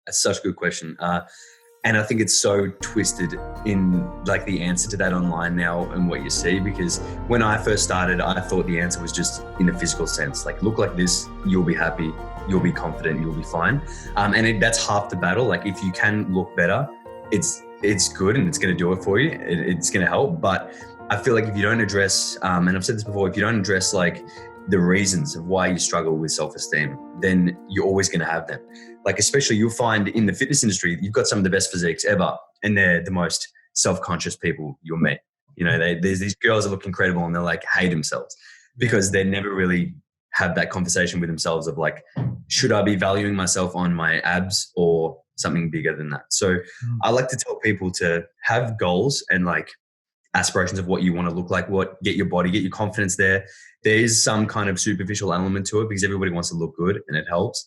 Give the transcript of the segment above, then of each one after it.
That's such a good question. And I think it's so twisted in like the answer to that online now and what you see, because when I first started, I thought the answer was just in a physical sense, like look like this, you'll be happy, you'll be confident, you'll be fine. That's half the battle. Like if you can look better, it's good and it's going to do it for you. It's going to help. But I feel like if you don't address, and I've said this before, if you don't address like the reasons of why you struggle with self-esteem, then you're always going to have them. Like, especially you'll find in the fitness industry, you've got some of the best physiques ever, and they're the most self-conscious people you'll meet. You know, there's these girls that look incredible and they're like hate themselves because they never really have that conversation with themselves of like, should I be valuing myself on my abs or something bigger than that? So I like to tell people to have goals and like aspirations of what you want to look like, get your body, get your confidence there. There is some kind of superficial element to it because everybody wants to look good and it helps.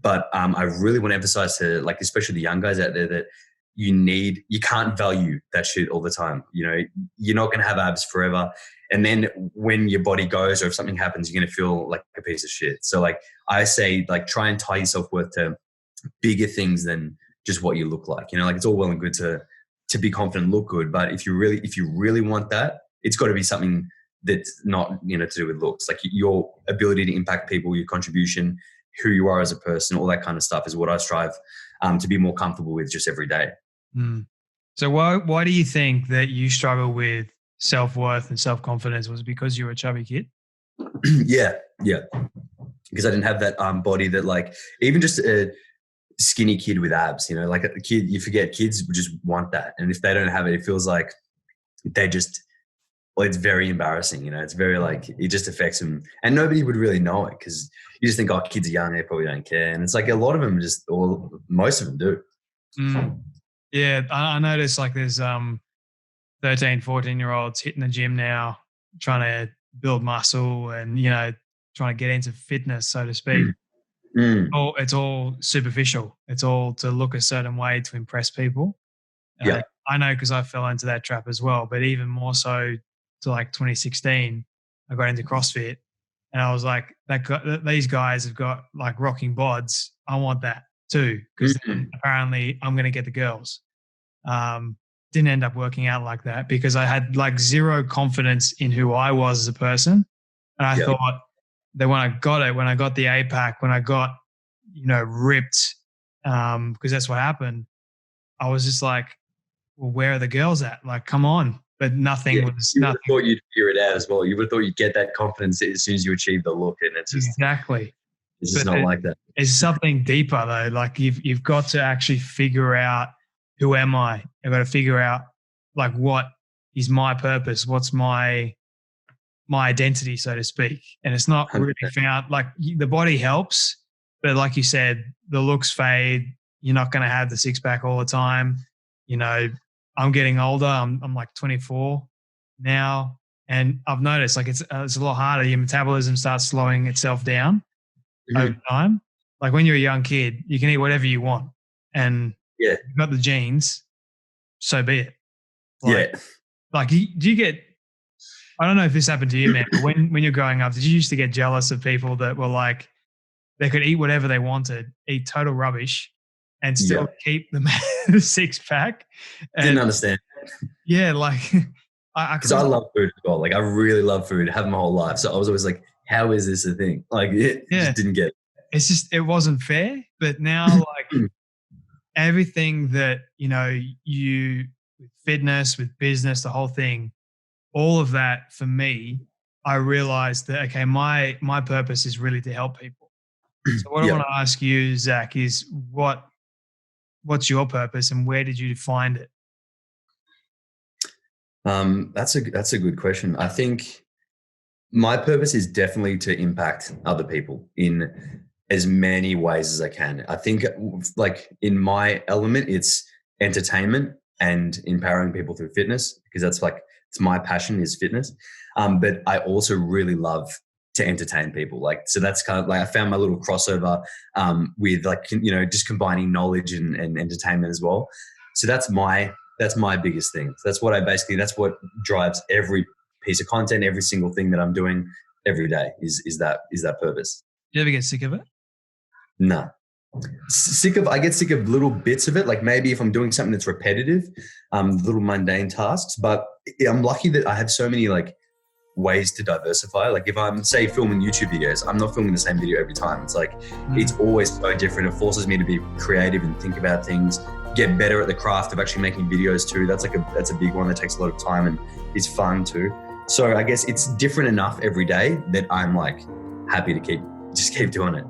But I really want to emphasize to like, especially the young guys out there, that you can't value that shit all the time. You know, you're not going to have abs forever. And then when your body goes or if something happens, you're going to feel like a piece of shit. So like I say, like try and tie your self-worth to bigger things than just what you look like. You know, like it's all well and good to be confident and look good. But if you really want that, it's got to be something that's not, you know, to do with looks. Like your ability to impact people, your contribution, who you are as a person, all that kind of stuff is what I strive to be more comfortable with just every day. So why do you think that you struggle with self-worth and self-confidence? Was it because you were a chubby kid? Yeah. Because I didn't have that body that like, even just a skinny kid with abs, you know, like a kid, you forget kids just want that. And if they don't have it, it feels like it's very embarrassing, you know, it's very like, it just affects them and nobody would really know it because you just think, oh, kids are young, they probably don't care. And it's like a lot of them most of them do. Yeah, I noticed like there's 13, 14-year-olds hitting the gym now, trying to build muscle and, you know, trying to get into fitness, so to speak. It's all superficial. It's all to look a certain way to impress people. I know because I fell into that trap as well, but even more so to like 2016, I got into CrossFit and I was like, these guys have got like rocking bods. I want that too because then apparently I'm going to get the girls. Didn't end up working out like that because I had like zero confidence in who I was as a person. And I thought that when I got the APAC, when I got, you know, ripped, because that's what happened, I was just like, well, where are the girls at? Like, come on. But nothing was nothing. You would have thought you'd figure it out as well. You would have thought you'd get that confidence as soon as you achieve the look. And it's just exactly. It's just not like that. It's something deeper though. Like you've got to actually figure out, who am I? I've got to figure out like what is my purpose? What's my identity, so to speak. And it's not 100%. Really found. Like the body helps, but like you said, the looks fade. You're not going to have the six pack all the time. You know, I'm getting older. I'm like 24 now. And I've noticed like it's a lot harder. Your metabolism starts slowing itself down over time. Like when you're a young kid, you can eat whatever you want. And you've got the genes, so be it. Like do you get, I don't know if this happened to you, man, but when you're growing up, did you used to get jealous of people that were like, they could eat whatever they wanted, eat total rubbish and still keep the six pack? Didn't understand. Yeah. Like, because I love food as well. Like I really love food, have my whole life. So I was always like, how is this a thing? Like just didn't get it. It's just, it wasn't fair. But now like everything that, you know, with fitness, with business, the whole thing, all of that for me, I realized that, okay, my purpose is really to help people. So what I want to ask you, Zac, is what's your purpose and where did you find it? That's a good question. I think my purpose is definitely to impact other people in as many ways as I can. I think like in my element, it's entertainment and empowering people through fitness because that's like, it's my passion is fitness. But I also really love to entertain people. Like, so that's kind of like, I found my little crossover with like, you know, just combining knowledge and entertainment as well. So that's my biggest thing. So that's what drives every piece of content, every single thing that I'm doing every day is that purpose. Do you ever get sick of it? No. I get sick of little bits of it. Like maybe if I'm doing something that's repetitive, little mundane tasks, but I'm lucky that I have so many like ways to diversify. Like if I'm say filming YouTube videos, I'm not filming the same video every time. It's like, it's always so different. It forces me to be creative and think about things, get better at the craft of actually making videos too. That's a big one that takes a lot of time and is fun too. So I guess it's different enough every day that I'm like happy to keep doing it.